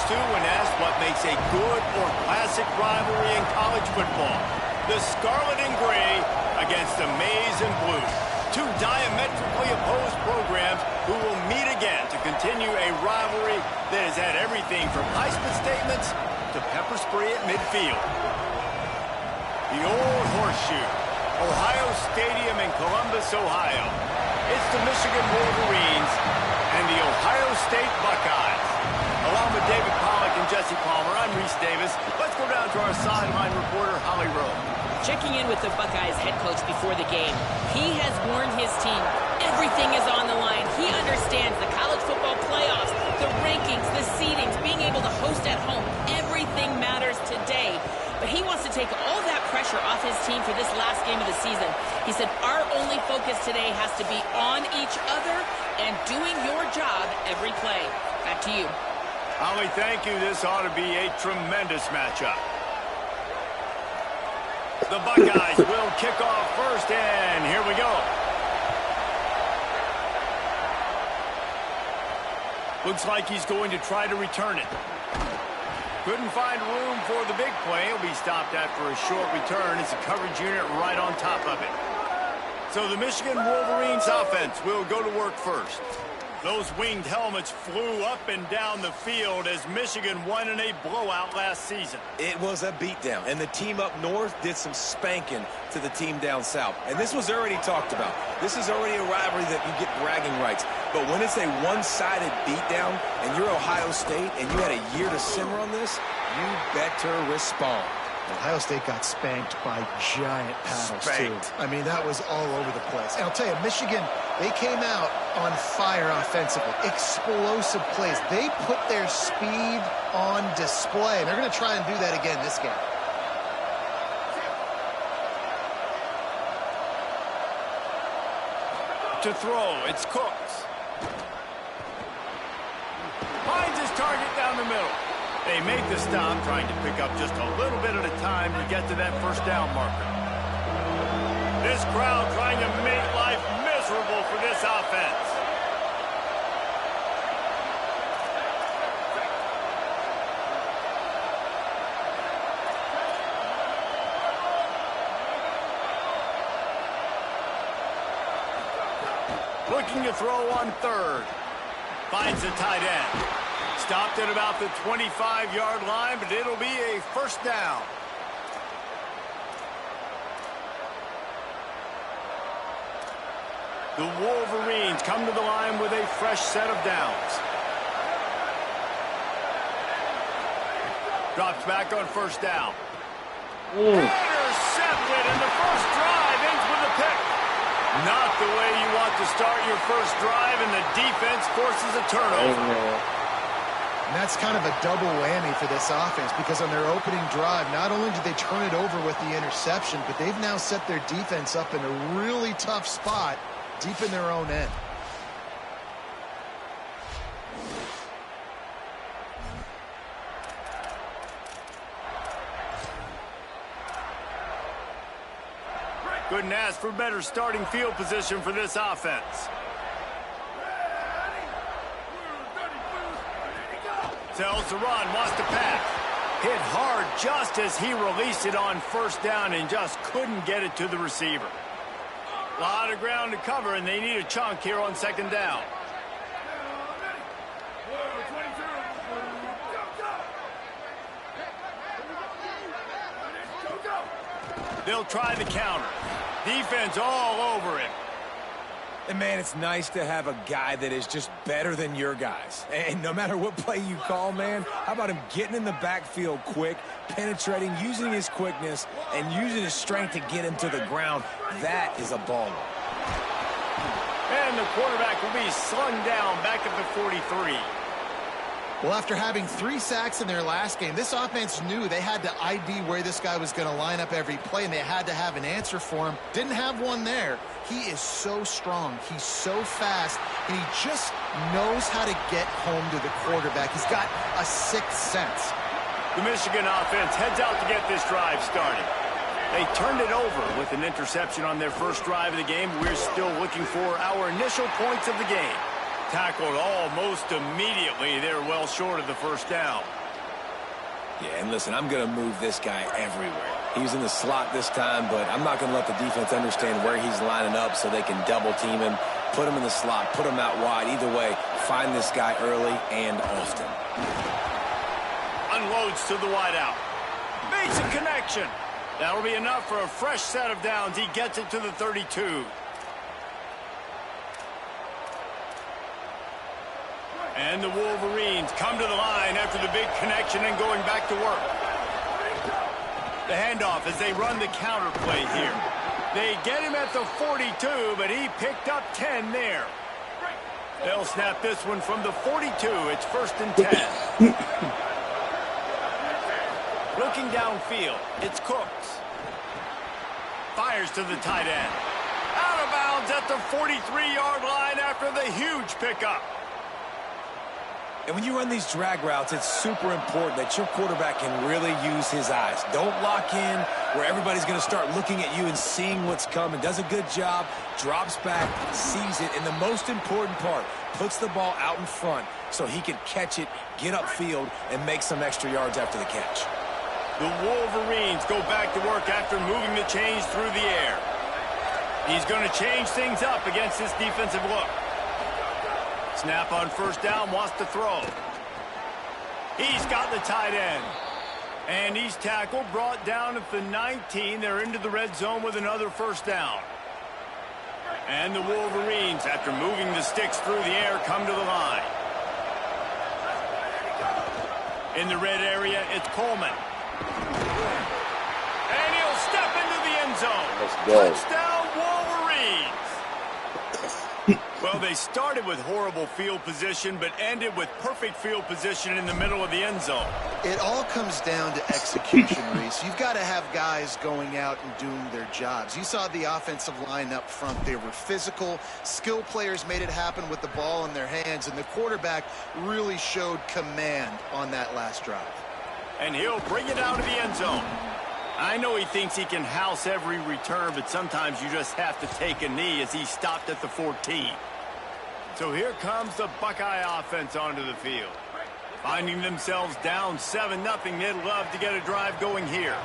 Stu, when asked what makes a good or classic rivalry in college football. The Scarlet and Gray against the Maize and Blue. Two diametrically opposed programs who will meet again to continue a rivalry that has had everything from Heisman statements to pepper spray at midfield. The old horseshoe, Ohio Stadium in Columbus, Ohio. It's the Michigan Wolverines and the Ohio State Buckeyes. Along with David Pollack and Jesse Palmer, I'm Reese Davis. Let's go down to our sideline reporter, Holly Rowe. Checking in with the Buckeyes head coach before the game, he has warned his team. Everything is on the line. He understands the college football playoffs, the rankings, the seedings, being able to host at home. Everything matters today. But he wants to take all that pressure off his team for this last game of the season. He said, our only focus today has to be on each other and doing your job every play. Back to you. Holly, thank you. This ought to be a tremendous matchup. The Buckeyes will kick off first, and here we go. Looks like he's going to try to return it. Couldn't find room for the big play. He'll be stopped after a short return. It's a coverage unit right on top of it. So the Michigan Wolverines offense will go to work first. Those winged helmets flew up and down the field as Michigan won in a blowout last season. It was a beatdown, and the team up north did some spanking to the team down south. And this was already talked about. This is already a rivalry that you get bragging rights. But when it's a one-sided beatdown and you're Ohio State and you had a year to simmer on this, you better respond. Ohio State got spanked by giant paddles, too. I mean, that was all over the place. And I'll tell you, Michigan, they came out on fire offensively. Explosive plays. They put their speed on display, and they're going to try and do that again this game. To throw, it's Cooks. Finds his target down the middle. They make the stop, trying to pick up just a little bit at a time to get to that first down marker. This crowd trying to make life miserable for this offense. Looking to throw on third. Finds the tight end. Stopped at about the 25-yard line, but it'll be a first down. The Wolverines come to the line with a fresh set of downs. Drops back on first down. Intercepted, and the first drive ends with a pick. Not the way you want to start your first drive, and the defense forces a turnover. And that's kind of a double whammy for this offense, because on their opening drive, not only did they turn it over with the interception, but they've now set their defense up in a really tough spot deep in their own end. Couldn't ask for better starting field position for this offense. Tells the run, wants to pass. Hit hard just as he released it on first down and just couldn't get it to the receiver. A lot of ground to cover, and they need a chunk here on second down. They'll try the counter. Defense all over him. And, man, it's nice to have a guy that is just better than your guys. And no matter what play you call, man, how about him getting in the backfield quick, penetrating, using his quickness, and using his strength to get him to the ground? That is a baller. And the quarterback will be slung down back at the 43. Well, after having 3 sacks in their last game, this offense knew they had to ID where this guy was going to line up every play, and they had to have an answer for him. Didn't have one there. He is so strong. He's so fast, and he just knows how to get home to the quarterback. He's got a sixth sense. The Michigan offense heads out to get this drive started. They turned it over with an interception on their first drive of the game. We're still looking for our initial points of the game. Tackled almost immediately. They're well short of the first down. Yeah, and listen, I'm going to move this guy everywhere. He's in the slot this time, but I'm not going to let the defense understand where he's lining up so they can double team him, put him in the slot, put him out wide. Either way, find this guy early and often. Unloads to the wideout. Makes a connection. That'll be enough for a fresh set of downs. He gets it to the 32. And the Wolverines come to the line after the big connection and going back to work. The handoff as they run the counter play here. They get him at the 42, but he picked up 10 there. They'll snap this one from the 42. It's 1st and 10. Looking downfield, it's Cooks. Fires to the tight end. Out of bounds at the 43-yard line after the huge pickup. And when you run these drag routes, it's super important that your quarterback can really use his eyes. Don't lock in where everybody's going to start looking at you and seeing what's coming. Does a good job, drops back, sees it, and the most important part, puts the ball out in front so he can catch it, get upfield, and make some extra yards after the catch. The Wolverines go back to work after moving the chains through the air. He's going to change things up against this defensive look. Snap on 1st down, wants to throw. He's got the tight end. And he's tackled, brought down at the 19. They're into the red zone with another 1st down. And the Wolverines, after moving the sticks through the air, come to the line. In the red area, it's Coleman. And he'll step into the end zone. Let's go. Touchdown, Wolverines. Well, they started with horrible field position, but ended with perfect field position in the middle of the end zone. It all comes down to execution, Reese. You've got to have guys going out and doing their jobs. You saw the offensive line up front. They were physical. Skill players made it happen with the ball in their hands, and the quarterback really showed command on that last drive. And he'll bring it out of the end zone. I know he thinks he can house every return, but sometimes you just have to take a knee as he stopped at the 14. So here comes the Buckeye offense onto the field. Finding themselves down 7-0, they'd love to get a drive going here.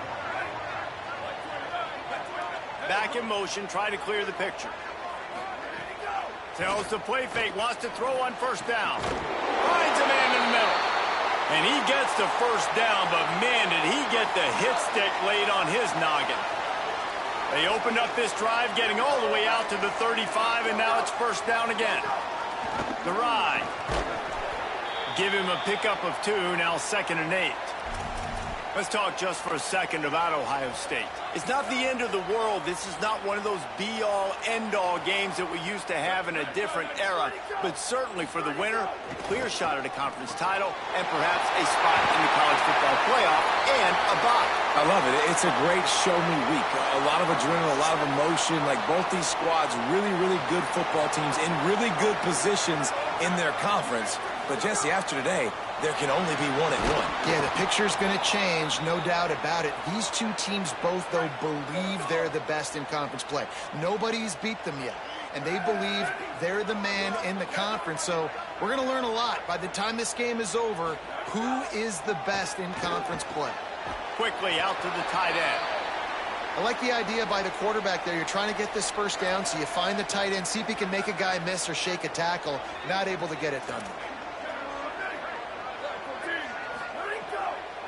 Back in motion, try to clear the picture. Tells the play fake, wants to throw on 1st down. Finds a man in the middle. And he gets the 1st down, but man, did he get the hit stick laid on his noggin. They opened up this drive, getting all the way out to the 35, and now it's 1st down again. The ride. Give him a pickup of 2, now 2nd and 8. Let's talk just for a second about Ohio State. It's not the end of the world. This is not one of those be-all, end-all games that we used to have in a different era. But certainly for the winner, a clear shot at a conference title and perhaps a spot in the college football playoff and a bye. I love it. It's a great show-me week. A lot of adrenaline, a lot of emotion. Like both these squads, really, really good football teams in really good positions in their conference. But, Jesse, after today, there can only be 1 and 1. Yeah, the picture's going to change, no doubt about it. These two teams both, though, believe they're the best in conference play. Nobody's beat them yet, and they believe they're the man in the conference. So we're going to learn a lot. By the time this game is over, who is the best in conference play? Quickly out to the tight end. I like the idea by the quarterback there. You're trying to get this 1st down, so you find the tight end, see if he can make a guy miss or shake a tackle. Not able to get it done.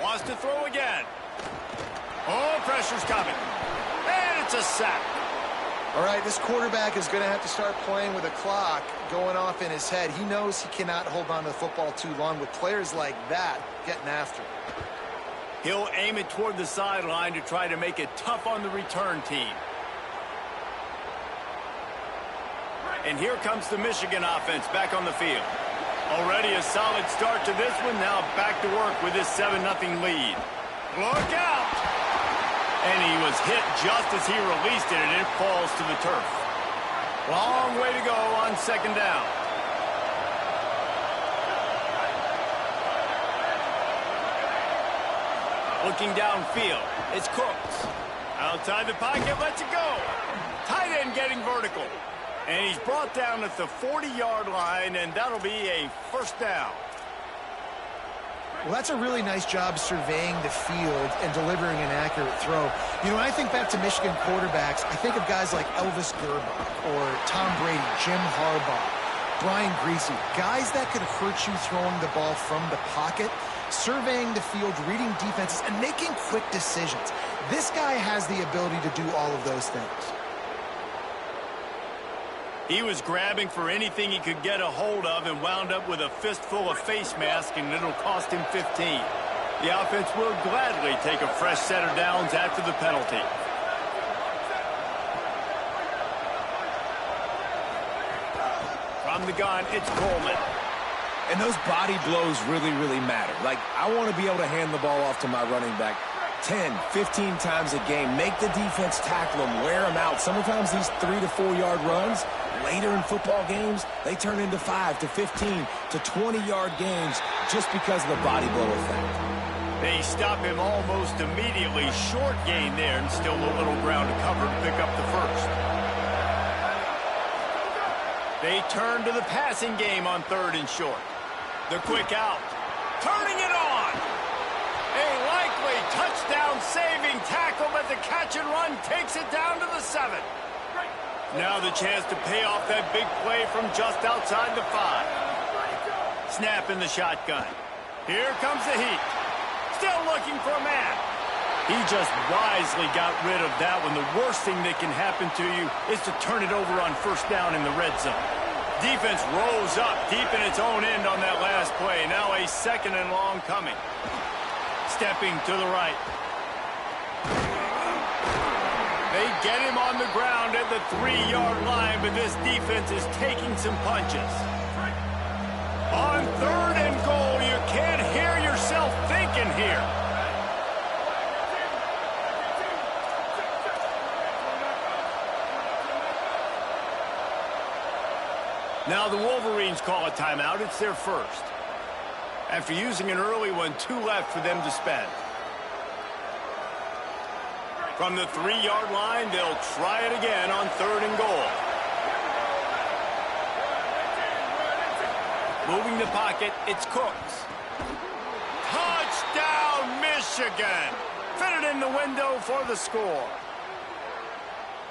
Wants to throw again. Oh, pressure's coming. And it's a sack. All right, this quarterback is going to have to start playing with a clock going off in his head. He knows he cannot hold on to the football too long with players like that getting after him. He'll aim it toward the sideline to try to make it tough on the return team. And here comes the Michigan offense back on the field. Already a solid start to this one. Now back to work with this 7-0 lead. Look out! And he was hit just as he released it, and it falls to the turf. Long way to go on 2nd down. Looking downfield, it's Cooks. Outside the pocket, lets it go. Tight end getting vertical. And he's brought down at the 40-yard line, and that'll be a first down. Well, that's a really nice job surveying the field and delivering an accurate throw. You know, when I think back to Michigan quarterbacks, I think of guys like Elvis Gerbach or Tom Brady, Jim Harbaugh, Brian Griese, guys that could hurt you throwing the ball from the pocket, surveying the field, reading defenses, and making quick decisions. This guy has the ability to do all of those things. He was grabbing for anything he could get a hold of and wound up with a fistful of face mask, and it'll cost him 15. The offense will gladly take a fresh set of downs after the penalty. From the gun, it's Coleman. And those body blows really, really matter. Like, I want to be able to hand the ball off to my running back 10, 15 times a game. Make the defense tackle them, wear them out. Sometimes these 3 to 4 yard runs, later in football games, they turn into 5 to 15 to 20-yard games just because of the body blow effect. They stop him almost immediately. Short gain there, and still a little ground to cover to pick up the first. They turn to the passing game on 3rd and short. The quick out. Turning it on. A likely touchdown-saving tackle, but the catch and run takes it down to the 7. Now the chance to pay off that big play from just outside the 5. Snap in the shotgun. Here comes the heat. Still looking for a man. He just wisely got rid of that one. The worst thing that can happen to you is to turn it over on first down in the red zone. Defense rose up deep in its own end on that last play. Now a 2nd and long coming. Stepping to the right. They get him on the ground at the 3-yard line, but this defense is taking some punches. On 3rd and goal, you can't hear yourself thinking here. Now the Wolverines call a timeout. It's their first. After using an early one, 2 left for them to spend. From the 3-yard line, they'll try it again on 3rd and goal. Moving the pocket, it's Cooks. Touchdown, Michigan! Fitted in the window for the score.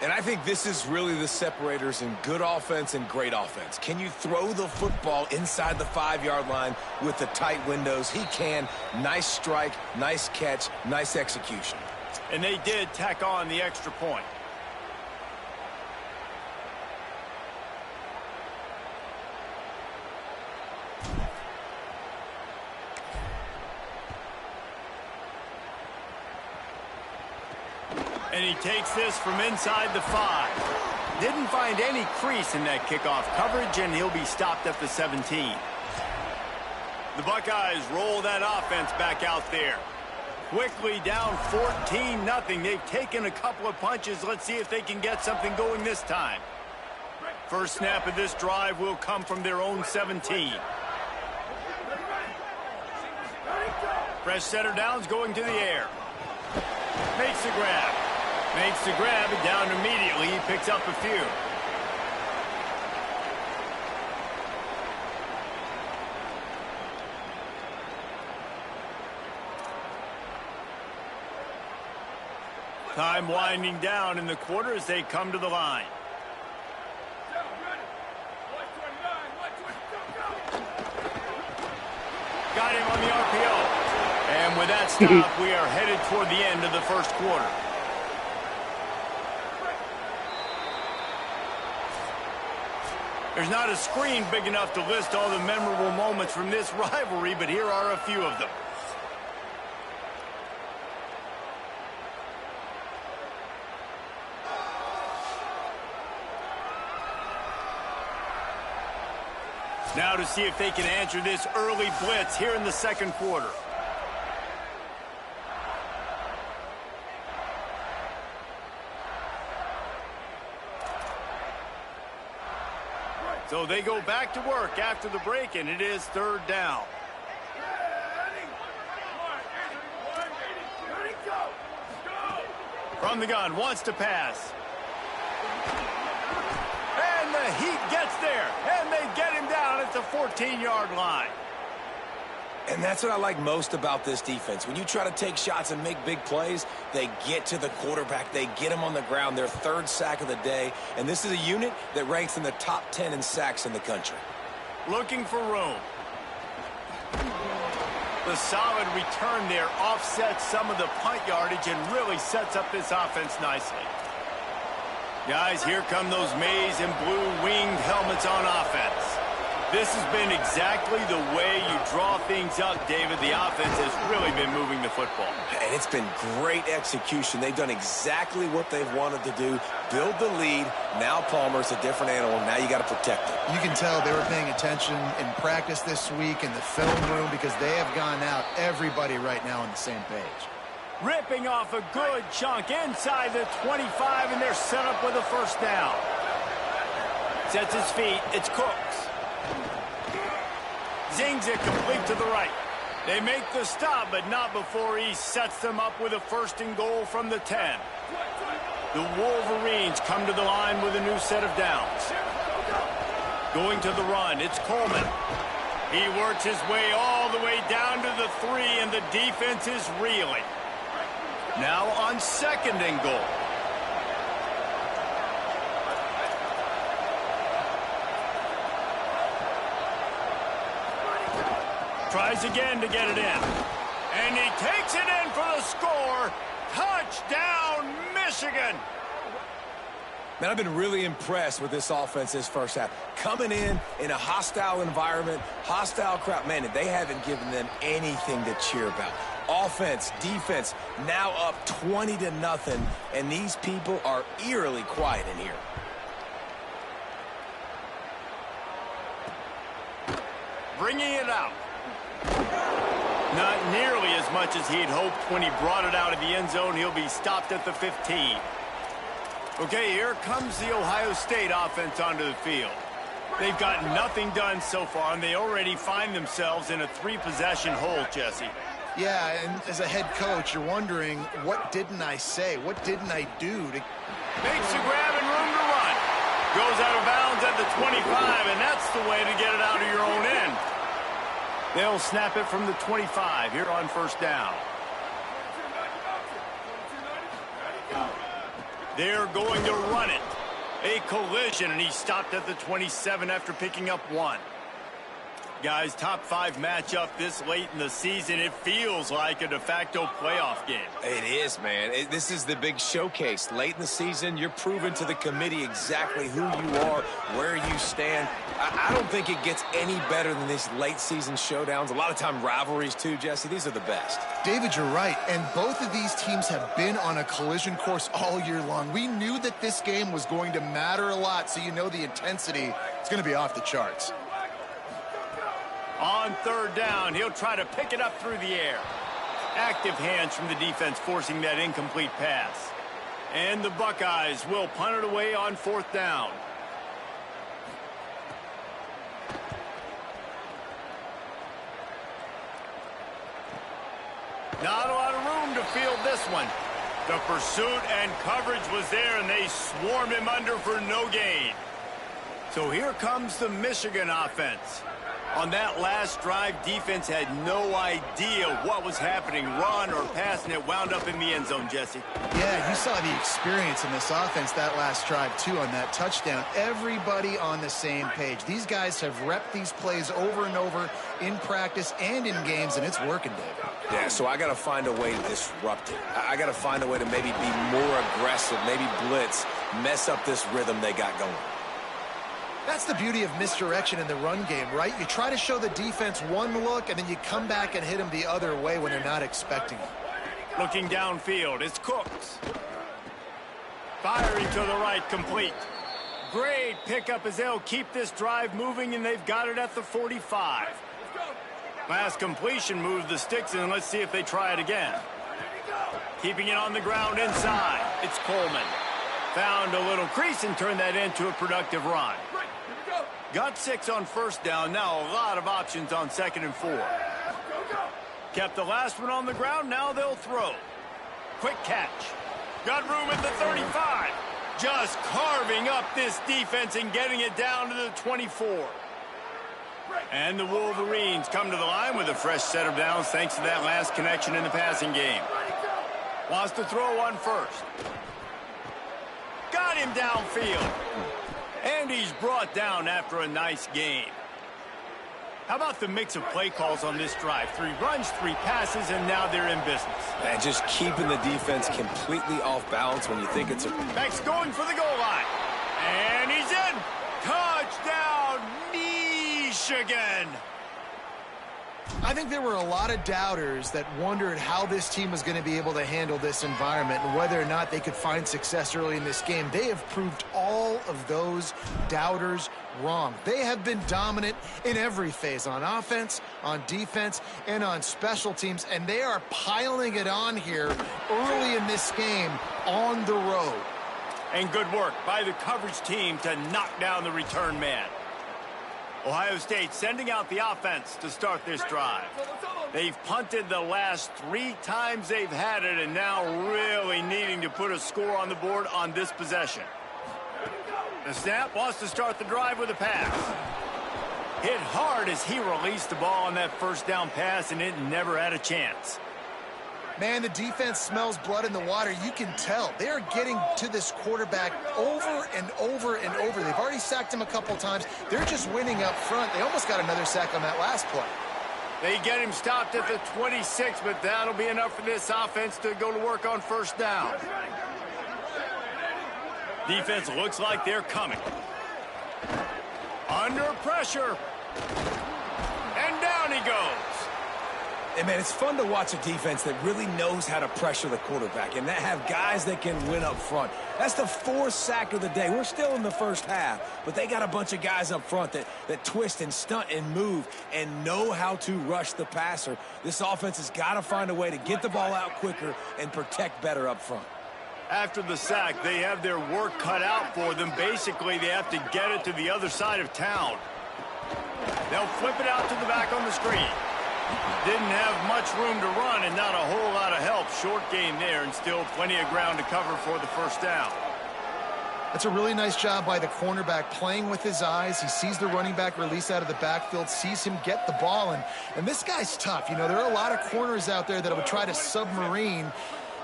And I think this is really the separators in good offense and great offense. Can you throw the football inside the 5-yard line with the tight windows? He can. Nice strike, nice catch, nice execution. And they did tack on the extra point. And he takes this from inside the 5. Didn't find any crease in that kickoff coverage, and he'll be stopped at the 17. The Buckeyes roll that offense back out there. Quickly down 14-0. They've taken a couple of punches. Let's see if they can get something going this time. First snap of this drive will come from their own 17. Fresh setter downs going to the air. Makes the grab. Makes the grab and down immediately. He picks up a few. Time winding down in the quarter as they come to the line. Got him on the RPO. And with that stop, we are headed toward the end of the first quarter. There's not a screen big enough to list all the memorable moments from this rivalry, but here are a few of them. Now to see if they can answer this early blitz here in the second quarter. So they go back to work after the break, and it is 3rd down. From the gun, wants to pass. And the heat gets there, and they get him down at the 14-yard line. And that's what I like most about this defense. When you try to take shots and make big plays, they get to the quarterback. They get him on the ground, their third sack of the day. And this is a unit that ranks in the top 10 in sacks in the country. Looking for room. The solid return there offsets some of the punt yardage and really sets up this offense nicely. Guys, here come those maize and blue winged helmets on offense. This has been exactly the way you draw things up, David. The offense has really been moving the football. And it's been great execution. They've done exactly what they've wanted to do. Build the lead. Now Palmer's a different animal. Now you got to protect it. You can tell they were paying attention in practice this week in the film room because they have gone out, everybody right now on the same page. Ripping off a good chunk inside the 25, and they're set up with a first down. Sets his feet. It's Cooks. Zings it complete to the right. They make the stop, but not before he sets them up with a first and goal from the 10. The Wolverines come to the line with a new set of downs. Going to the run, it's Coleman. He works his way all the way down to the 3, and the defense is reeling. Now on second and goal. Tries again to get it in. And he takes it in for the score. Touchdown, Michigan. Man, I've been really impressed with this offense this first half. Coming in a hostile environment, hostile crowd. Man, they haven't given them anything to cheer about. Offense, defense, now up 20-0, and these people are eerily quiet in here. Bringing it out. Not nearly as much as he'd hoped when he brought it out of the end zone. He'll be stopped at the 15. Okay, here comes the Ohio State offense onto the field. They've got nothing done so far, and they already find themselves in a 3-possession hole, Jesse. Yeah, and as a head coach, you're wondering, what didn't I say? What didn't I do to... Makes the grab and room to run. Goes out of bounds at the 25, and that's the way to get it out of your own end. They'll snap it from the 25 here on first down. They're going to run it. A collision, and he stopped at the 27 after picking up 1. Guys, top 5 matchup this late in the season. It feels like a de facto playoff game. It is, man. This is the big showcase. Late in the season, you're proving to the committee exactly who you are, where you stand. I don't think it gets any better than these late season showdowns. A lot of time rivalries, too, Jesse. These are the best. David, you're right. And both of these teams have been on a collision course all year long. We knew that this game was going to matter a lot, so you know the intensity is going to be off the charts. On third down, he'll try to pick it up through the air. Active hands from the defense forcing that incomplete pass. And the Buckeyes will punt it away on fourth down. Not a lot of room to field this one. The pursuit and coverage was there, and they swarmed him under for no gain. So here comes the Michigan offense. On that last drive, defense had no idea what was happening, run or pass, and it wound up in the end zone, Jesse. Yeah, you saw the experience in this offense that last drive, too, on that touchdown. Everybody on the same page. These guys have repped these plays over and over in practice and in games, and it's working, David. Yeah, so I got to find a way to disrupt it. I got to find a way to maybe be more aggressive, maybe blitz, mess up this rhythm they got going. That's the beauty of misdirection in the run game, right? You try to show the defense one look, and then you come back and hit them the other way when they're not expecting it. Looking downfield, it's Cooks. Firing to the right, complete. Great pickup as they'll keep this drive moving, and they've got it at the 45. Last completion moves the sticks, and let's see if they try it again. Keeping it on the ground inside, it's Coleman. Found a little crease and turned that into a productive run. Got 6 on first down. Now a lot of options on second and 4. Kept the last one on the ground. Now they'll throw. Quick catch. Got room at the 35. Just carving up this defense and getting it down to the 24. And the Wolverines come to the line with a fresh set of downs thanks to that last connection in the passing game. Wants to throw one first. Got him downfield. And he's brought down after a nice game. How about the mix of play calls on this drive? 3 runs, 3 passes, and now they're in business. And just keeping the defense completely off balance when you think it's a... Beck's going for the goal line. And he's in. Touchdown, Michigan. I think there were a lot of doubters that wondered how this team was going to be able to handle this environment and whether or not they could find success early in this game. They have proved all of those doubters wrong. They have been dominant in every phase, on offense, on defense, and on special teams, and they are piling it on here early in this game on the road. And good work by the coverage team to knock down the return man. Ohio State sending out the offense to start this drive. They've punted the last 3 times they've had it, and now really needing to put a score on the board on this possession. The snap wants to start the drive with a pass. Hit hard as he released the ball on that first down pass, and it never had a chance. Man, the defense smells blood in the water. You can tell. They are getting to this quarterback over and over and over. They've already sacked him a couple times. They're just winning up front. They almost got another sack on that last play. They get him stopped at the 26, but that'll be enough for this offense to go to work on first down. Defense looks like they're coming. Under pressure. And down he goes. And, man, it's fun to watch a defense that really knows how to pressure the quarterback and that have guys that can win up front. That's the 4th sack of the day. We're still in the first half, but they got a bunch of guys up front that twist and stunt and move and know how to rush the passer. This offense has got to find a way to get the ball out quicker and protect better up front. After the sack, they have their work cut out for them. Basically, they have to get it to the other side of town. They'll flip it out to the back on the screen. Didn't have much room to run and not a whole lot of help. Short game there and still plenty of ground to cover for the first down. That's a really nice job by the cornerback playing with his eyes. He sees the running back release out of the backfield, sees him get the ball, and this guy's tough. You know, there are a lot of corners out there that would try to submarine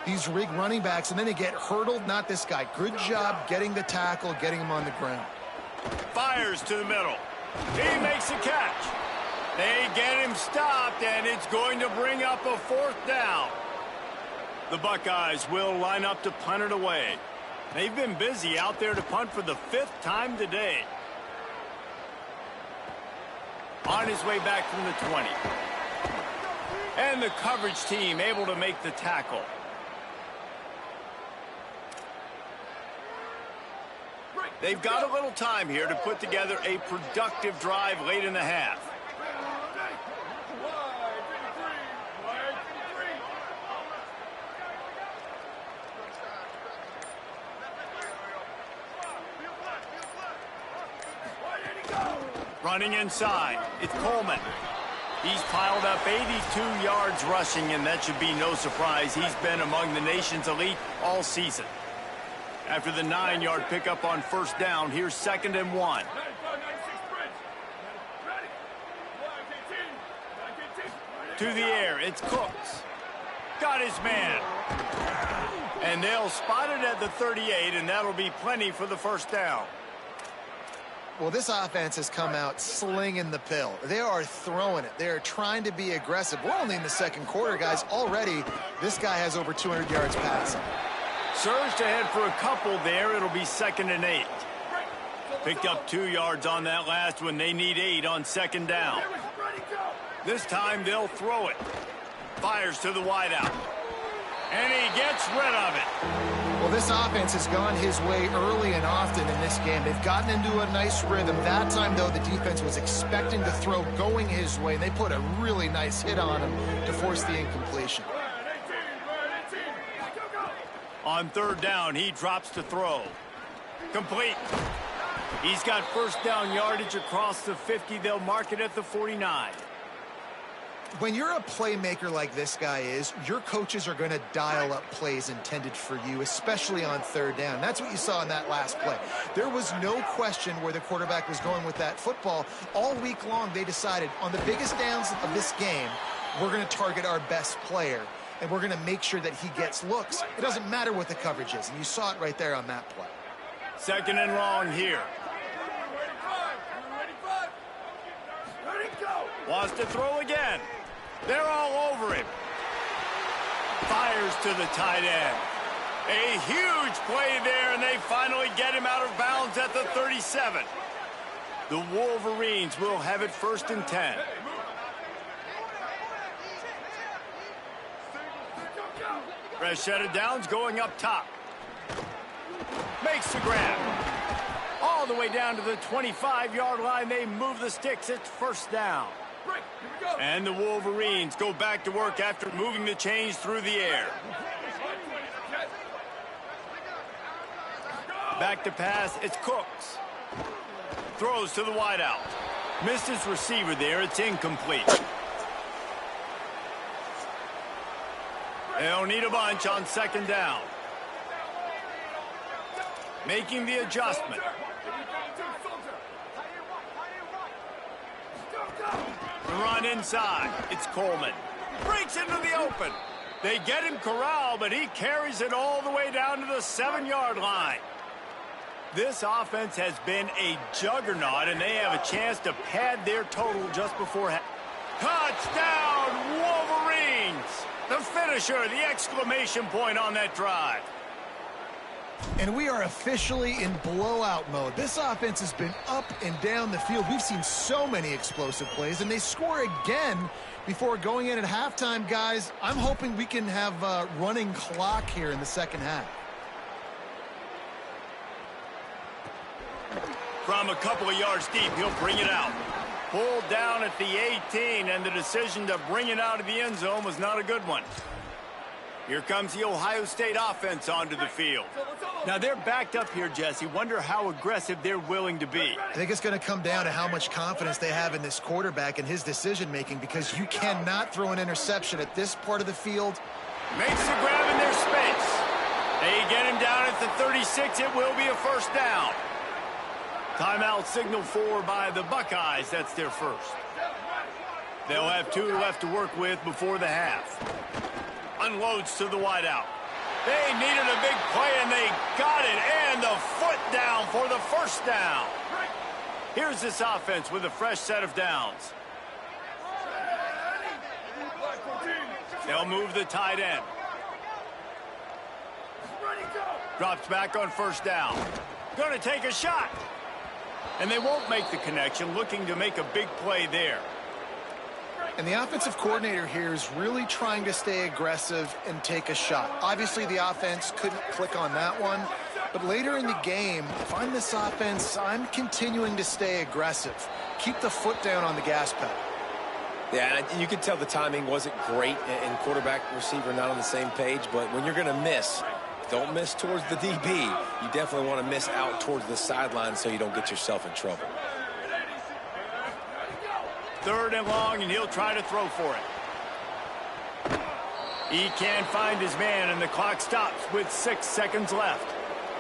these rig running backs, and then they get hurdled. Not this guy. Good job getting the tackle, getting him on the ground. Fires to the middle. He makes a catch. They get him stopped, and it's going to bring up a 4th down. The Buckeyes will line up to punt it away. They've been busy out there to punt for the 5th time today. On his way back from the 20. And the coverage team able to make the tackle. They've got a little time here to put together a productive drive late in the half. Running inside, it's Coleman. He's piled up 82 yards rushing, and that should be no surprise. He's been among the nation's elite all season. After the 9-yard pickup on first down, here's 2nd and 1. To the air, it's Cooks. Got his man. And they'll spot it at the 38, and that'll be plenty for the first down. Well, this offense has come out slinging the pill. They are throwing it. They are trying to be aggressive. We're only in the 2nd quarter, guys. Already, this guy has over 200 yards passing. Surged ahead for a couple there. It'll be 2nd and 8. Picked up 2 yards on that last one. They need 8 on 2nd down. This time they'll throw it. Fires to the wideout. And he gets rid of it. Well, this offense has gone his way early and often in this game. They've gotten into a nice rhythm. That time, though, the defense was expecting the throw going his way. They put a really nice hit on him to force the incompletion. On 3rd down, he drops to throw. Complete. He's got first down yardage across the 50. They'll mark it at the 49. When you're a playmaker like this guy is, your coaches are going to dial up plays intended for you, especially on third down. That's what you saw in that last play. There was no question where the quarterback was going with that football. All week long, they decided on the biggest downs of this game, we're going to target our best player, and we're going to make sure that he gets looks. It doesn't matter what the coverage is, and you saw it right there on that play. 2nd and long here. Wants to throw again. They're all over him. Fires to the tight end. A huge play there, and they finally get him out of bounds at the 37. The Wolverines will have it 1st and 10. Fresh set of downs going up top. Makes the grab. All the way down to the 25-yard line. They move the sticks. It's 1st down. And the Wolverines go back to work after moving the chains through the air. Back to pass, it's Cooks. Throws to the wideout. Missed his receiver there, it's incomplete. They'll need a bunch on 2nd down. Making the adjustment. Run inside. It's Coleman. Breaks into the open. They get him corralled, but he carries it all the way down to the 7-yard line. This offense has been a juggernaut, and they have a chance to pad their total just before touchdown, Wolverines! The finisher, the exclamation point on that drive. And we are officially in blowout mode. This offense has been up and down the field. We've seen so many explosive plays, and they score again before going in at halftime, guys. I'm hoping we can have a running clock here in the 2nd half. From a couple of yards deep, he'll bring it out. Pulled down at the 18, and the decision to bring it out of the end zone was not a good one. Here comes the Ohio State offense onto the field. Now they're backed up here, Jesse. Wonder how aggressive they're willing to be. I think it's going to come down to how much confidence they have in this quarterback and his decision-making, because you cannot throw an interception at this part of the field. Makes the grab in their space. They get him down at the 36. It will be a 1st down. Timeout signaled for by the Buckeyes. That's their first. They'll have 2 left to work with before the half. Unloads to the wideout. They needed a big play, and they got it. And the foot down for the 1st down. Here's this offense with a fresh set of downs. They'll move the tight end. Drops back on 1st down. Going to take a shot. And they won't make the connection, looking to make a big play there. And the offensive coordinator here is really trying to stay aggressive and take a shot. Obviously, the offense couldn't click on that one. But later in the game, if I'm this offense, I'm continuing to stay aggressive. Keep the foot down on the gas pedal. Yeah, you can tell the timing wasn't great, and quarterback and receiver not on the same page. But when you're going to miss, don't miss towards the DB. You definitely want to miss out towards the sideline so you don't get yourself in trouble. 3rd and long, and he'll try to throw for it. He can't find his man, and the clock stops with 6 seconds left.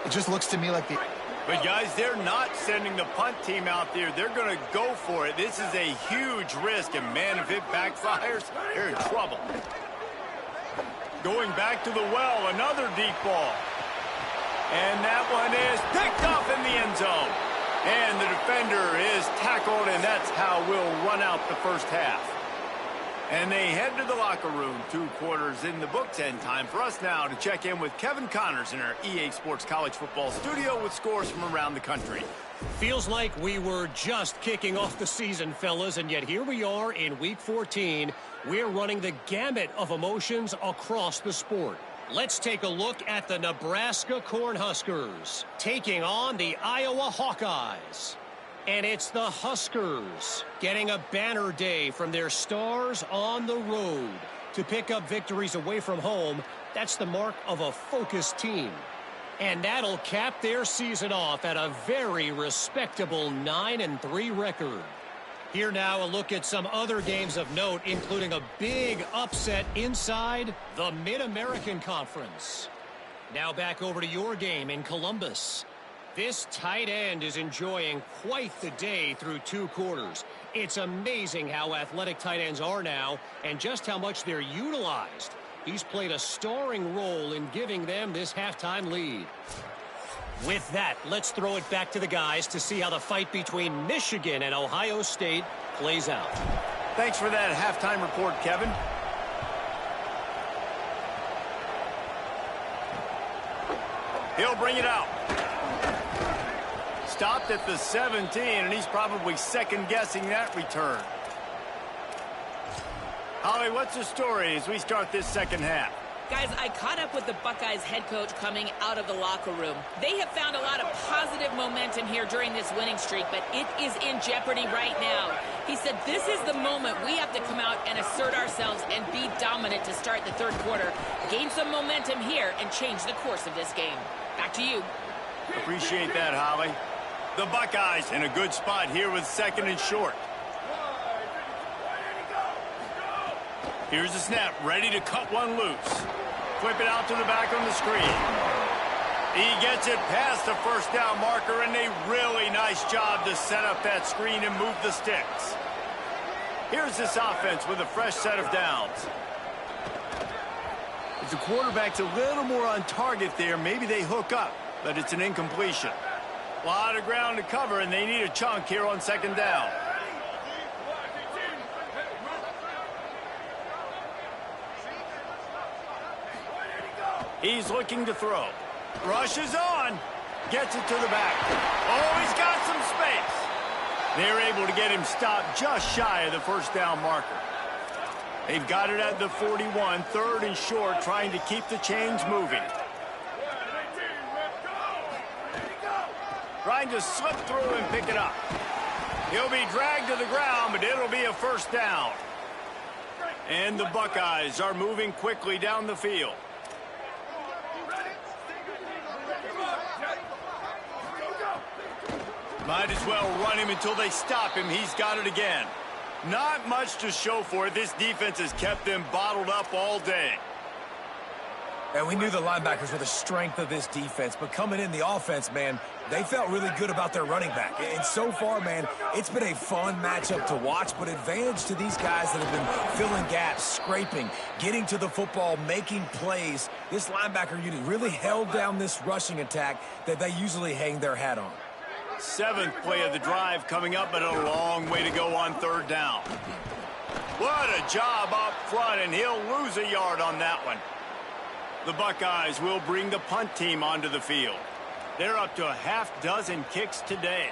It just looks to me like the... But, guys, they're not sending the punt team out there. They're going to go for it. This is a huge risk, and, man, if it backfires, they're in trouble. Going back to the well, another deep ball. And that one is picked off in the end zone. And the defender is tackled, and that's how we'll run out the 1st half. And they head to the locker room, 2 quarters in the books, and time for us now to check in with Kevin Connors in our EA Sports College Football studio with scores from around the country. Feels like we were just kicking off the season, fellas, and yet here we are in Week 14. We're running the gamut of emotions across the sport. Let's take a look at the Nebraska Cornhuskers taking on the Iowa Hawkeyes. And it's the Huskers getting a banner day from their stars on the road. To pick up victories away from home, that's the mark of a focused team. And that'll cap their season off at a very respectable 9-3 record. Here now, a look at some other games of note, including a big upset inside the Mid-American Conference. Now back over to your game in Columbus. This tight end is enjoying quite the day through 2 quarters. It's amazing how athletic tight ends are now and just how much they're utilized. He's played a starring role in giving them this halftime lead. With that, let's throw it back to the guys to see how the fight between Michigan and Ohio State plays out. Thanks for that halftime report, Kevin. He'll bring it out. Stopped at the 17, and he's probably second-guessing that return. Holly, what's the story as we start this second half? Guys, I caught up with the Buckeyes head coach coming out of the locker room. They have found a lot of positive momentum here during this winning streak, but it is in jeopardy right now. He said this is the moment we have to come out and assert ourselves and be dominant to start the third quarter, gain some momentum here, and change the course of this game. Back to you. Appreciate that, Holly. The Buckeyes in a good spot here with second and short. Here's the snap, ready to cut one loose. Flip it out to the back on the screen. He gets it past the first down marker, and a really nice job to set up that screen and move the sticks. Here's this offense with a fresh set of downs. If the quarterback's a little more on target there, maybe they hook up, but it's an incompletion. A lot of ground to cover, and they need a chunk here on second down. He's looking to throw. Rushes on. Gets it to the back. Oh, he's got some space. They're able to get him stopped just shy of the first down marker. They've got it at the 41, third and short, trying to keep the chains moving. Trying to slip through and pick it up. He'll be dragged to the ground, but it'll be a first down. And the Buckeyes are moving quickly down the field. Might as well run him until they stop him. He's got it again. Not much to show for it. This defense has kept them bottled up all day. And we knew the linebackers were the strength of this defense, but coming in the offense, man, they felt really good about their running back. And so far, man, it's been a fun matchup to watch, but advantage to these guys that have been filling gaps, scraping, getting to the football, making plays. This linebacker unit really held down this rushing attack that they usually hang their hat on. 7th play of the drive coming up, but a long way to go on third down. What a job up front, and he'll lose a yard on that one. The Buckeyes will bring the punt team onto the field. They're up to a half dozen kicks today.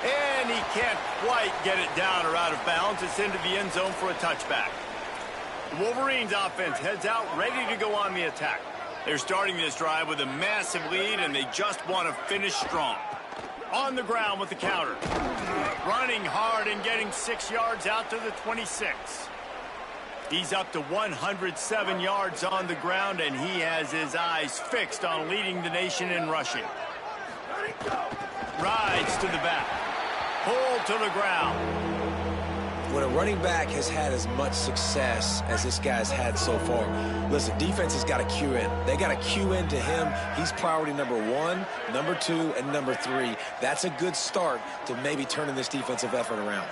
And he can't quite get it down or out of bounds. It's into the end zone for a touchback. The Wolverines offense heads out ready to go on the attack. They're starting this drive with a massive lead, and they just want to finish strong. On the ground with the counter. Running hard and getting 6 yards out to the 26. He's up to 107 yards on the ground, and he has his eyes fixed on leading the nation in rushing. Rides to the back. Pulled to the ground. When a running back has had as much success as this guy's had so far, listen, defense has got to cue in. They got to cue in to him. He's priority number 1, number 2, and number 3. That's a good start to maybe turning this defensive effort around.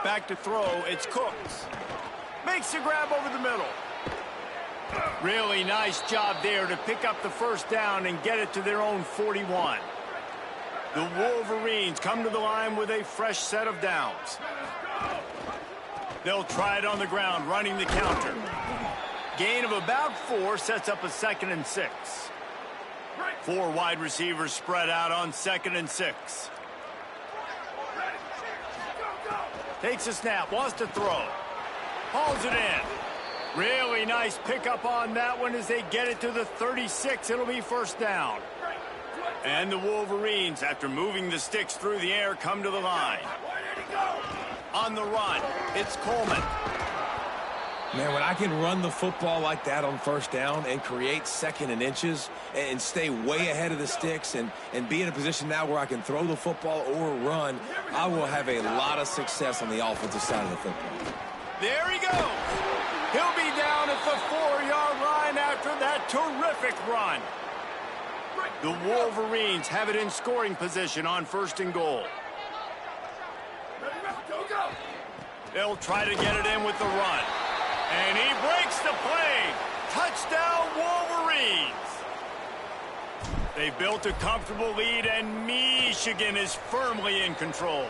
Back to throw, it's Cooks. Makes a grab over the middle. Really nice job there to pick up the first down and get it to their own 41. The Wolverines come to the line with a fresh set of downs. They'll try it on the ground, running the counter. Gain of about 4 sets up a 2nd and 6. 4 wide receivers spread out on 2nd and 6. Takes a snap, wants to throw. Hauls it in. Really nice pickup on that one as they get it to the 36. It'll be first down. And the Wolverines, after moving the sticks through the air, come to the line. On the run, it's Coleman. Man, when I can run the football like that on first down and create second and inches and stay way ahead of the sticks and be in a position now where I can throw the football or run, I will have a lot of success on the offensive side of the football. There he goes. He'll be down at the 4-yard line after that terrific run. The Wolverines have it in scoring position on 1st and goal. They'll try to get it in with the run. And he breaks the play. Touchdown, Wolverines. They built a comfortable lead, and Michigan is firmly in control.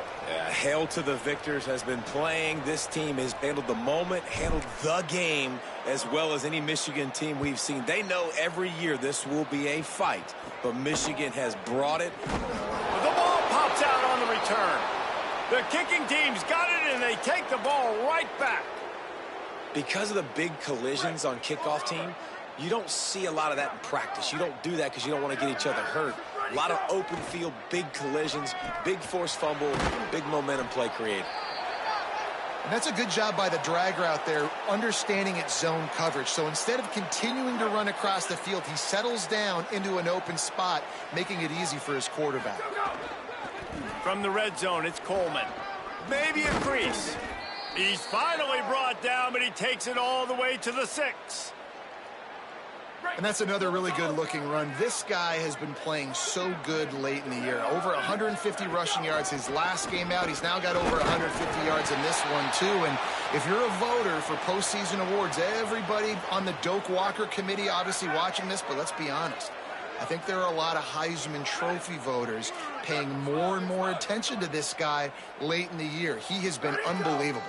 Hail to the victors has been playing. This team has handled the moment, handled the game, as well as any Michigan team we've seen. They know every year this will be a fight, but Michigan has brought it. The ball pops out on the return. The kicking team's got it, and they take the ball right back. Because of the big collisions on kickoff team, you don't see a lot of that in practice. You don't do that because you don't want to get each other hurt. A lot of open field, big collisions, big forced fumble, big momentum play created. And that's a good job by the dragger out there, understanding its zone coverage. So instead of continuing to run across the field, he settles down into an open spot, making it easy for his quarterback. From the red zone, it's Coleman. Maybe a crease. He's finally brought down, but he takes it all the way to the 6. And that's another really good-looking run. This guy has been playing so good late in the year. Over 150 rushing yards his last game out. He's now got over 150 yards in this one, too. And if you're a voter for postseason awards, everybody on the Doak Walker committee obviously watching this, but let's be honest. I think there are a lot of Heisman Trophy voters paying more and more attention to this guy late in the year. He has been unbelievable.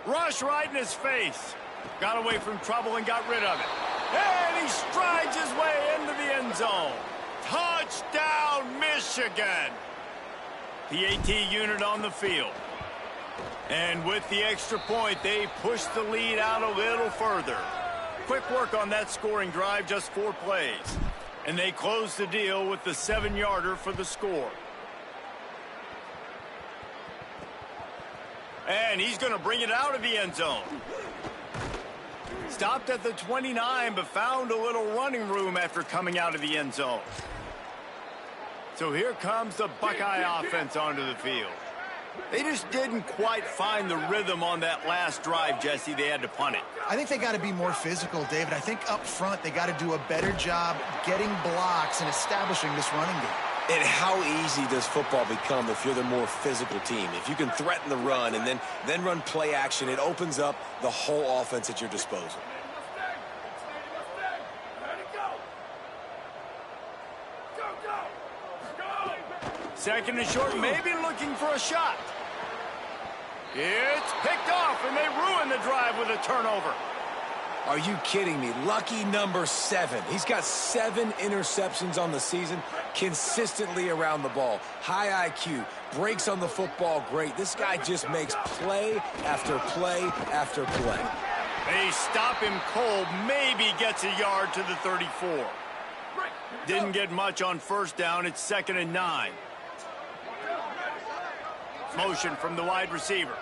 Rush right in his face. Got away from trouble and got rid of it. And he strides his way into the end zone. Touchdown, Michigan. PAT unit on the field. And with the extra point, they push the lead out a little further. Quick work on that scoring drive, just 4 plays. And they close the deal with the 7-yarder for the score. And he's going to bring it out of the end zone. Stopped at the 29, but found a little running room after coming out of the end zone. So here comes the Buckeye offense onto the field. They just didn't quite find the rhythm on that last drive, Jesse. They had to punt it. I think they got to be more physical, David. I think up front they got to do a better job getting blocks and establishing this running game. And how easy does football become if you're the more physical team? If you can threaten the run and then run play action, it opens up the whole offense at your disposal. Second and short, maybe looking for a shot. It's picked off, and they ruin the drive with a turnover. Are you kidding me? Lucky number 7. He's got 7 interceptions on the season, consistently around the ball. High IQ, breaks on the football great. This guy just makes play after play after play. They stop him cold, maybe gets a yard to the 34. Didn't get much on first down. It's 2nd and 9. Motion from the wide receiver.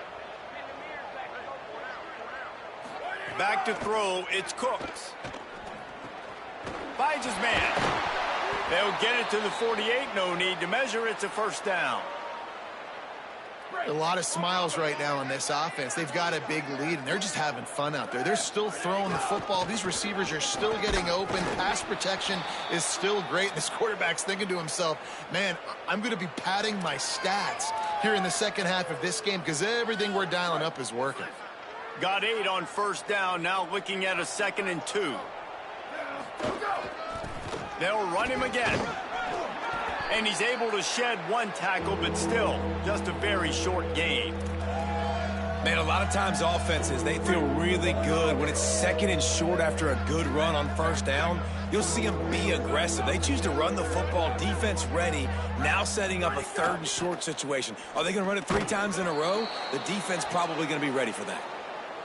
Back to throw, it's Cooks. Finds his man. They'll get it to the 48, no need to measure, it's a first down. A lot of smiles right now on this offense. They've got a big lead, and they're just having fun out there. They're still throwing the football. These receivers are still getting open. Pass protection is still great. This quarterback's thinking to himself, man, I'm going to be padding my stats here in the second half of this game because everything we're dialing up is working. Got 8 on first down, now looking at a 2nd and 2. They'll run him again. And he's able to shed 1 tackle, but still just a very short gain. Man, a lot of times offenses, they feel really good when it's 2nd and short after a good run on first down. You'll see them be aggressive. They choose to run the football, defense ready, now setting up a 3rd and short situation. Are they going to run it 3 times in a row? The defense probably going to be ready for that.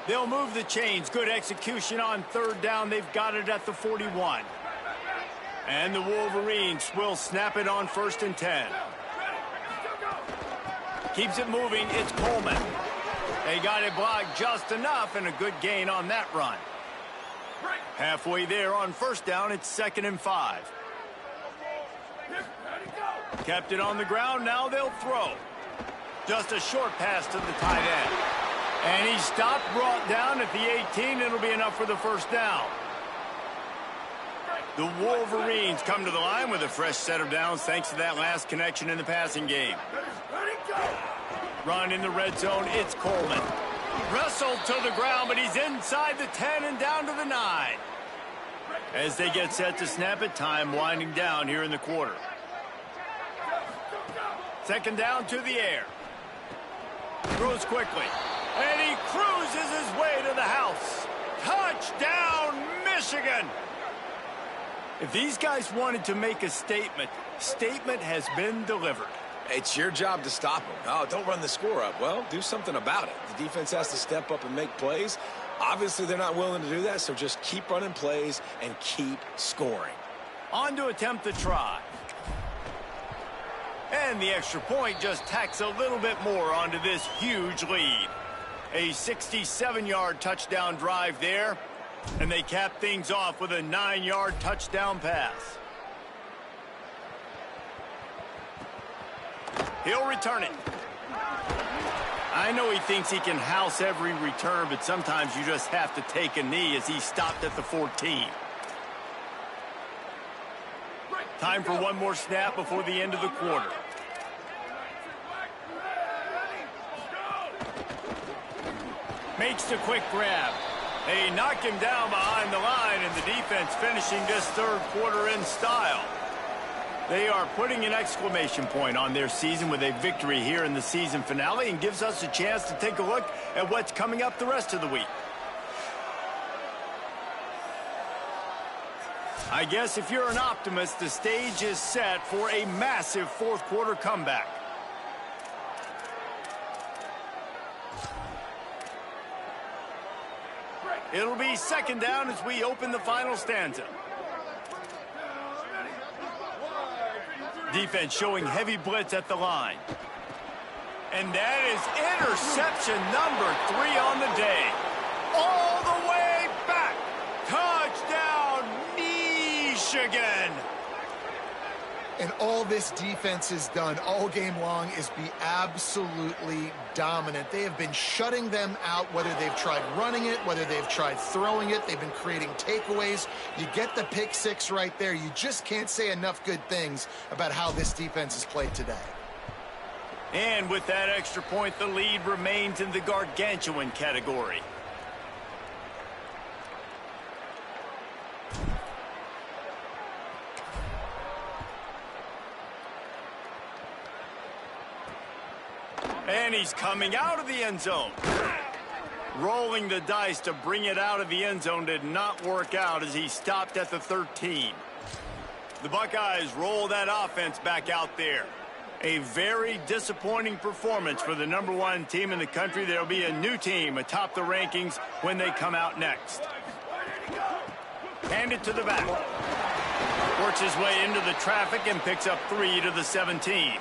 They'll move the chains. Good execution on 3rd down. They've got it at the 41. And the Wolverines will snap it on 1st and 10. Keeps it moving. It's Coleman. They got it blocked just enough, and a good gain on that run. Halfway there on first down, it's 2nd and 5. Kept it on the ground, now they'll throw. Just a short pass to the tight end. And he stopped, brought down at the 18. It'll be enough for the first down. The Wolverines come to the line with a fresh set of downs thanks to that last connection in the passing game. Run in the red zone, it's Coleman. Wrestled to the ground, but he's inside the 10 and down to the 9. As they get set to snap it, time winding down here in the quarter. 2nd down to the air. Throws quickly. And he cruises his way to the house. Touchdown, Michigan! If these guys wanted to make a statement, statement has been delivered. It's your job to stop them. Oh, don't run the score up. Well, do something about it. The defense has to step up and make plays. Obviously, they're not willing to do that, so just keep running plays and keep scoring. On to attempt the try. And the extra point just tacks a little bit more onto this huge lead. A 67-yard touchdown drive there, and they cap things off with a 9-yard touchdown pass. He'll return it. I know he thinks he can house every return, but sometimes you just have to take a knee as he stopped at the 14. Time for one more snap before the end of the quarter. Makes the quick grab. They knock him down behind the line, and the defense finishing this third quarter in style. They are putting an exclamation point on their season with a victory here in the season finale, and gives us a chance to take a look at what's coming up the rest of the week. I guess if you're an optimist, the stage is set for a massive fourth quarter comeback. It'll be 2nd down as we open the final stanza. Defense showing heavy blitz at the line. And that is interception number 3 on the day. All the way back. Touchdown, Michigan. And all this defense has done all game long is be absolutely dominant. They have been shutting them out, whether they've tried running it, whether they've tried throwing it. They've been creating takeaways. You get the pick 6 right there. You just can't say enough good things about how this defense has played today. And with that extra point, the lead remains in the gargantuan category. And he's coming out of the end zone. Rolling the dice to bring it out of the end zone did not work out as he stopped at the 13. The Buckeyes roll that offense back out there. A very disappointing performance for the #1 team in the country. There'll be a new team atop the rankings when they come out next. Hand it to the back. Works his way into the traffic and picks up 3 to the 17.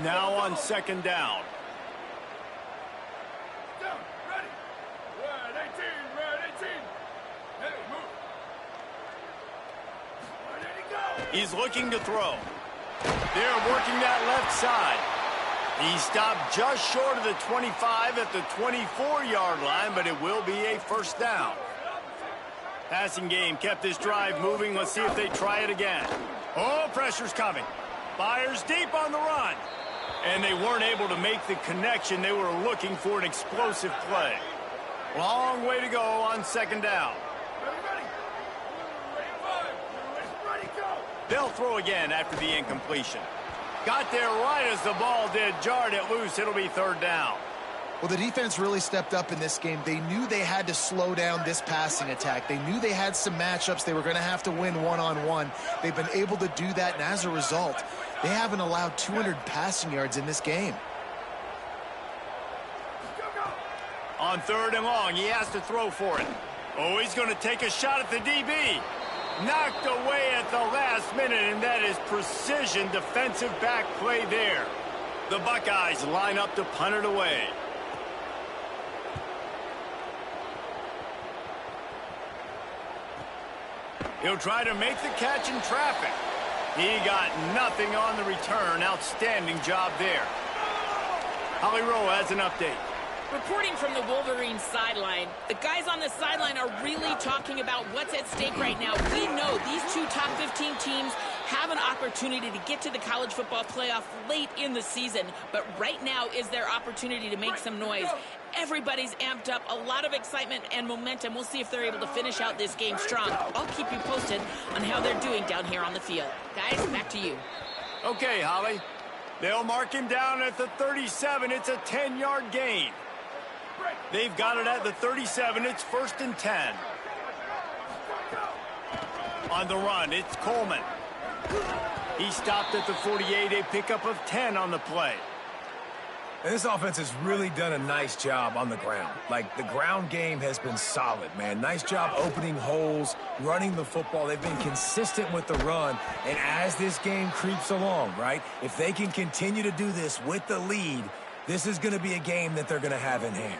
Now on 2nd down. He's looking to throw. They're working that left side. He stopped just short of the 25 at the 24-yard line, but it will be a first down. Passing game kept this drive moving. Let's see if they try it again. Oh, pressure's coming. Fires deep on the run. And they weren't able to make the connection. They were looking for an explosive play. Long way to go on 2nd down. They'll throw again after the incompletion. Got there right as the ball did. Jarred it loose. It'll be 3rd down. Well, the defense really stepped up in this game. They knew they had to slow down this passing attack. They knew they had some matchups they were going to have to win one-on-one. They've been able to do that, and as a result, they haven't allowed 200 passing yards in this game. On 3rd and long, he has to throw for it. Oh, he's going to take a shot at the DB. Knocked away at the last minute, and that is precision defensive back play there. The Buckeyes line up to punt it away. He'll try to make the catch in traffic. He got nothing on the return. Outstanding job there. Holly Rowe has an update. Reporting from the Wolverines sideline, the guys on the sideline are really talking about what's at stake right now. We know these two top 15 teams have an opportunity to get to the college football playoff late in the season, but right now is their opportunity to make some noise. Everybody's amped up, a lot of excitement and momentum. We'll see if they're able to finish out this game strong. I'll keep you posted on how they're doing down here on the field. Guys, back to you. Okay, Holly. They'll mark him down at the 37. It's a 10-yard gain. They've got it at the 37. It's 1st and 10. On the run, it's Coleman. He stopped at the 48. A pickup of 10 on the play. And this offense has really done a nice job on the ground. Like, the ground game has been solid, man. Nice job opening holes, running the football. They've been consistent with the run. And as this game creeps along, right, if they can continue to do this with the lead, this is going to be a game that they're going to have in hand.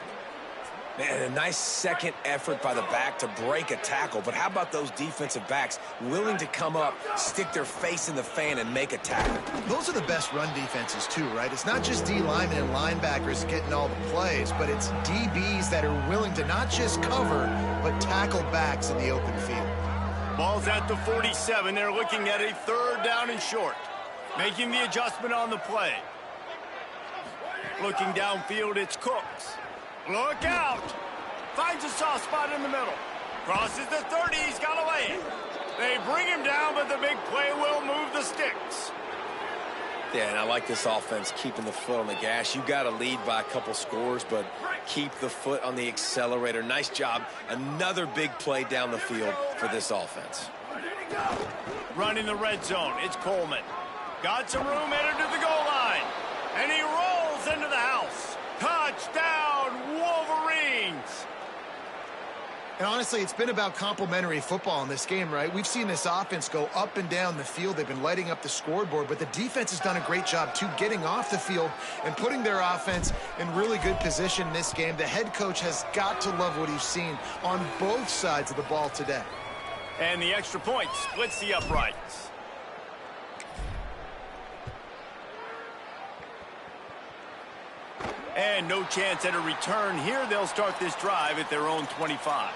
Man, a nice second effort by the back to break a tackle. But how about those defensive backs willing to come up, stick their face in the fan, and make a tackle? Those are the best run defenses, too, right? It's not just D linemen and linebackers getting all the plays, but it's DBs that are willing to not just cover, but tackle backs in the open field. Ball's at the 47. They're looking at a 3rd down and short. Making the adjustment on the play. Looking downfield, it's Cooks. Look out! Finds a soft spot in the middle. Crosses the 30. He's got to lay it. They bring him down, but the big play will move the sticks. Yeah, and I like this offense keeping the foot on the gas. You got to lead by a couple scores, but keep the foot on the accelerator. Nice job. Another big play down the field for this offense. Running the red zone. It's Coleman. Got some room headed to the goal line. And he rolls into the house. Touchdown, Wolverines! And honestly, it's been about complementary football in this game, right? We've seen this offense go up and down the field. They've been lighting up the scoreboard, but the defense has done a great job, too, getting off the field and putting their offense in really good position in this game. The head coach has got to love what he's seen on both sides of the ball today. And the extra point splits the uprights. And no chance at a return here. They'll start this drive at their own 25.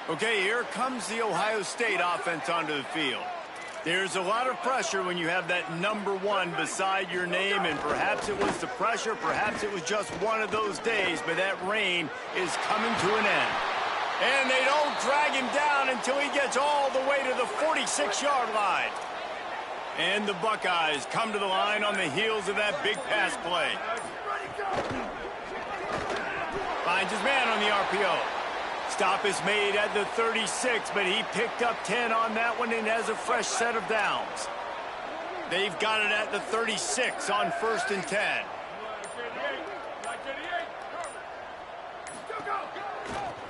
Okay, here comes the Ohio State offense onto the field. There's a lot of pressure when you have that number 1 beside your name, and perhaps it was the pressure, perhaps it was just one of those days, but that rain is coming to an end. And they don't drag him down until he gets all the way to the 46-yard line. And the Buckeyes come to the line on the heels of that big pass play. Finds his man on the RPO. Stop is made at the 36, but he picked up 10 on that one and has a fresh set of downs. They've got it at the 36 on 1st and 10.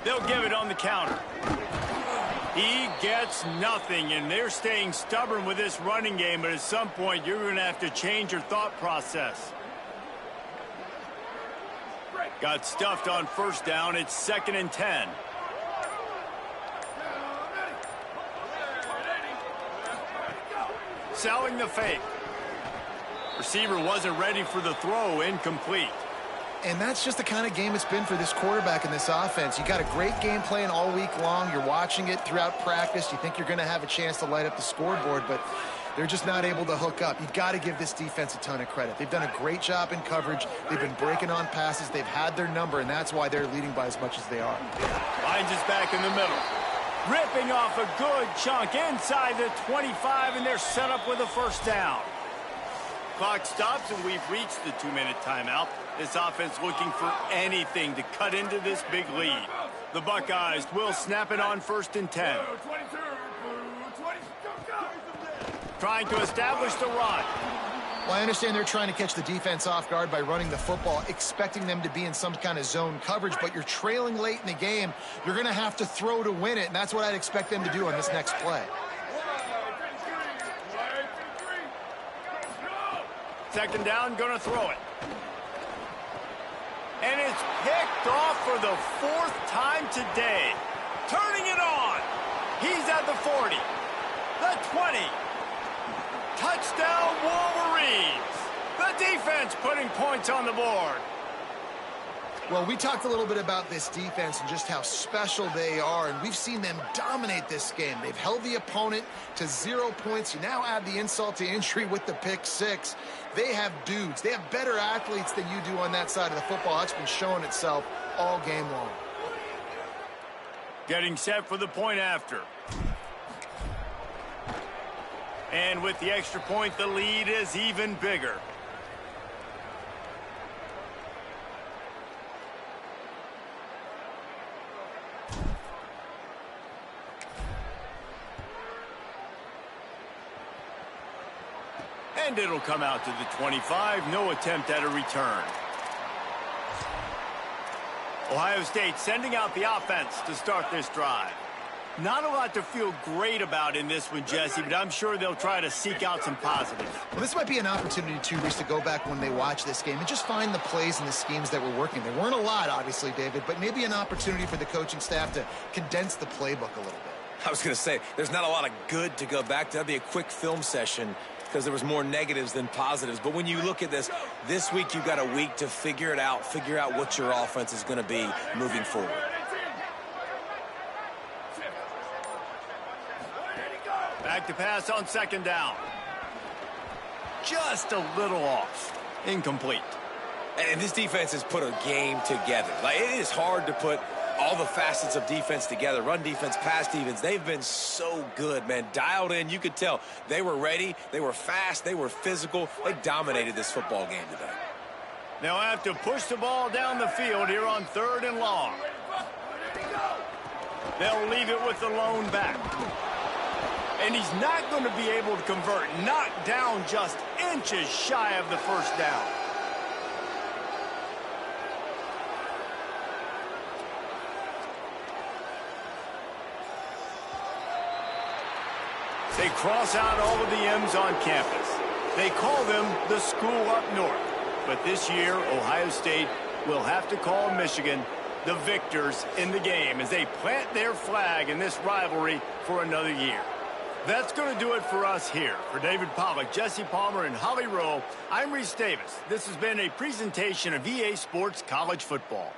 They'll give it on the counter. He gets nothing, and they're staying stubborn with this running game, but at some point you're going to have to change your thought process. Got stuffed on 1st down. It's 2nd and 10. Selling the fake. Receiver wasn't ready for the throw. Incomplete. And that's just the kind of game it's been for this quarterback in this offense. You got a great game plan all week long. You're watching it throughout practice. You think you're going to have a chance to light up the scoreboard, but they're just not able to hook up. You've got to give this defense a ton of credit. They've done a great job in coverage. They've been breaking on passes. They've had their number, and that's why they're leading by as much as they are. Finds us back in the middle. Ripping off a good chunk inside the 25, and they're set up with a 1st down. Clock stops, and we've reached the 2-minute timeout. This offense looking for anything to cut into this big lead. The Buckeyes will snap it on 1st and 10. Trying to establish the run. Well, I understand they're trying to catch the defense off guard by running the football, expecting them to be in some kind of zone coverage, but you're trailing late in the game. You're going to have to throw to win it, and that's what I'd expect them to do on this next play. 2nd down, going to throw it. And it's picked off for the 4th time today. Turning it on. He's at the 40, the 20. Touchdown, Wolverines. The defense putting points on the board. Well, we talked a little bit about this defense and just how special they are, and we've seen them dominate this game. They've held the opponent to 0 points. You now add the insult to injury with the pick six. They have dudes. They have better athletes than you do on that side of the football. That's been showing itself all game long. Getting set for the point after. And with the extra point, the lead is even bigger. And it'll come out to the 25. No attempt at a return. Ohio State sending out the offense to start this drive. Not a lot to feel great about in this one, Jesse, but I'm sure they'll try to seek out some positives. Well, this might be an opportunity, too, Reese, to go back when they watch this game and just find the plays and the schemes that were working. There weren't a lot, obviously, David, but maybe an opportunity for the coaching staff to condense the playbook a little bit. I was going to say, there's not a lot of good to go back to. That'd be a quick film session because there was more negatives than positives. But when you look at this week you've got a week to figure it out, figure out what your offense is going to be moving forward. Back to pass on second down. Just a little off. Incomplete. And this defense has put a game together. Like, it is hard to put all the facets of defense together. Run defense, pass defense. They've been so good, man. Dialed in. You could tell they were ready. They were fast. They were physical. They dominated this football game today. They'll have to push the ball down the field here on 3rd and long. They'll leave it with the lone back. And he's not going to be able to convert. Knocked down just inches shy of the first down. They cross out all of the M's on campus. They call them the school up north. But this year, Ohio State will have to call Michigan the victors in the game as they plant their flag in this rivalry for another year. That's going to do it for us here. For David Pollack, Jesse Palmer, and Holly Rowe, I'm Reese Davis. This has been a presentation of EA Sports College Football.